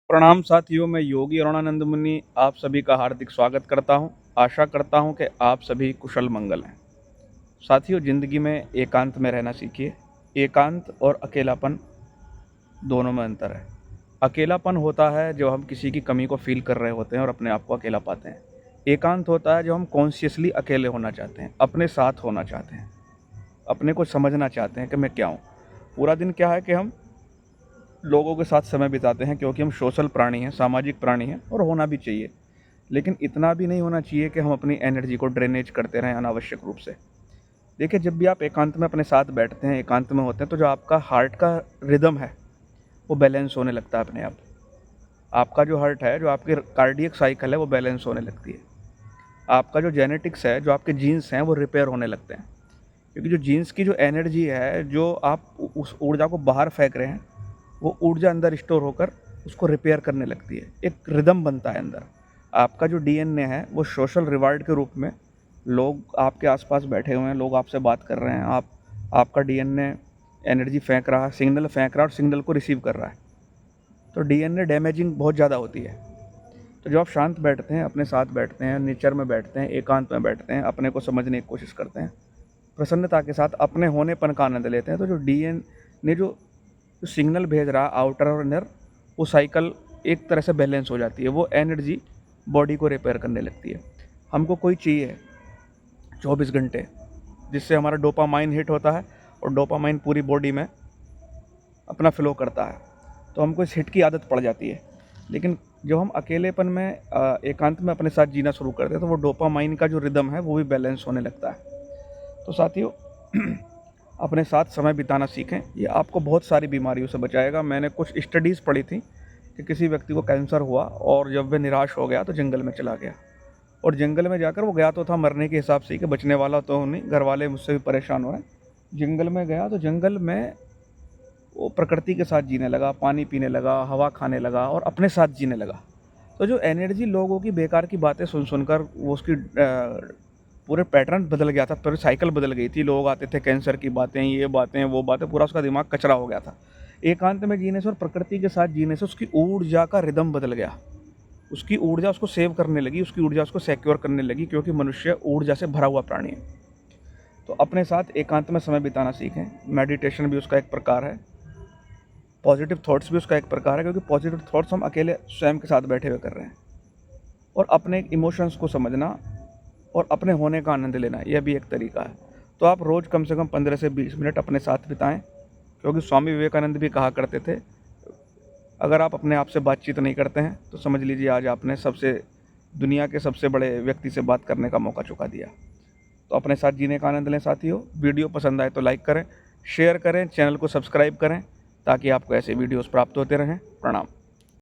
प्रणाम साथियों, मैं योगी अरुणानंद मुनि आप सभी का हार्दिक स्वागत करता हूं। आशा करता हूं कि आप सभी कुशल मंगल हैं। साथियों, ज़िंदगी में एकांत में रहना सीखिए। एकांत और अकेलापन दोनों में अंतर है। अकेलापन होता है जब हम किसी की कमी को फील कर रहे होते हैं और अपने आप को अकेला पाते हैं। एकांत होता है जब हम कॉन्शियसली अकेले होना चाहते हैं, अपने साथ होना चाहते हैं, अपने को समझना चाहते हैं कि मैं क्या हूँ। पूरा दिन क्या है कि हम लोगों के साथ समय बिताते हैं क्योंकि हम सोशल प्राणी हैं, सामाजिक प्राणी हैं और होना भी चाहिए। लेकिन इतना भी नहीं होना चाहिए कि हम अपनी एनर्जी को ड्रेनेज करते रहें अनावश्यक रूप से। देखिए, जब भी आप एकांत में अपने साथ बैठते हैं, एकांत में होते हैं, तो जो आपका हार्ट का रिदम है वो बैलेंस होने लगता है अपने आप। आपका जो हार्ट है, जो आपकी कार्डियक साइकिल है, वो बैलेंस होने लगती है। आपका जो जेनेटिक्स है, जो आपके जीन्स हैं, वो रिपेयर होने लगते हैं। क्योंकि जो जीन्स की जो एनर्जी है, जो आप उस ऊर्जा को बाहर फेंक रहे हैं, वो ऊर्जा अंदर स्टोर होकर उसको रिपेयर करने लगती है। एक रिदम बनता है अंदर। आपका जो डीएनए है वो सोशल रिवार्ड के रूप में, लोग आपके आसपास बैठे हुए हैं, लोग आपसे बात कर रहे हैं, आपका डीएनए एनर्जी फेंक रहा है, सिग्नल फेंक रहा है और सिग्नल को रिसीव कर रहा है। तो डीएनए डैमेजिंग बहुत ज़्यादा होती है। तो जब आप शांत बैठते हैं, अपने साथ बैठते हैं, नेचर में बैठते हैं, एकांत में बैठते हैं, अपने को समझने की कोशिश करते हैं, प्रसन्नता के साथ अपने होनेपन का आनंद लेते हैं, तो जो डीएनए जो सिग्नल भेज रहा है आउटर और इनर, वो साइकिल एक तरह से बैलेंस हो जाती है। वो एनर्जी बॉडी को रिपेयर करने लगती है। हमको कोई चाहिए 24 घंटे, जिससे हमारा डोपामाइन हिट होता है और डोपामाइन पूरी बॉडी में अपना फ्लो करता है। तो हमको इस हिट की आदत पड़ जाती है। लेकिन जब हम अकेलेपन में एकांत में अपने साथ जीना शुरू करते हैं, तो वो डोपामाइन का जो रिदम है वो भी बैलेंस होने लगता है। तो साथियों, अपने साथ समय बिताना सीखें। ये आपको बहुत सारी बीमारियों से बचाएगा। मैंने कुछ स्टडीज़ पढ़ी थी कि किसी व्यक्ति को कैंसर हुआ और जब वह निराश हो गया तो जंगल में चला गया। और जंगल में जाकर वो गया तो था मरने के हिसाब से कि बचने वाला तो नहीं, घर वाले मुझसे भी परेशान हो रहे हैं। जंगल में गया तो जंगल में वो प्रकृति के साथ जीने लगा, पानी पीने लगा, हवा खाने लगा और अपने साथ जीने लगा। तो जो एनर्जी लोगों की बेकार की बातें सुन सुनकर वो उसकी पूरे पैटर्न बदल गया था, पूरी साइकिल बदल गई थी। लोग आते थे, कैंसर की बातें, ये बातें, वो बातें, पूरा उसका दिमाग कचरा हो गया था। एकांत में जीने से और प्रकृति के साथ जीने से उसकी ऊर्जा का रिदम बदल गया। उसकी ऊर्जा उसको सेव करने लगी, उसकी ऊर्जा उसको सिक्योर करने लगी, क्योंकि मनुष्य ऊर्जा से भरा हुआ प्राणी है। तो अपने साथ एकांत में समय बिताना सीखें। मेडिटेशन भी उसका एक प्रकार है, पॉजिटिव थॉट्स भी उसका एक प्रकार है, क्योंकि पॉजिटिव थॉट्स हम अकेले स्वयं के साथ बैठे हुए कर रहे हैं। और अपने इमोशंस को समझना और अपने होने का आनंद लेना, यह भी एक तरीका है। तो आप रोज़ कम से कम 15 से 20 मिनट अपने साथ बिताएं, क्योंकि स्वामी विवेकानंद भी कहा करते थे, अगर आप अपने आप से बातचीत नहीं करते हैं तो समझ लीजिए आज आपने दुनिया के सबसे बड़े व्यक्ति से बात करने का मौका चुका दिया। तो अपने साथ जीने का आनंद लें साथियों। वीडियो पसंद आए तो लाइक करें, शेयर करें, चैनल को सब्सक्राइब करें, ताकि आपको ऐसे वीडियोस प्राप्त होते रहें। प्रणाम।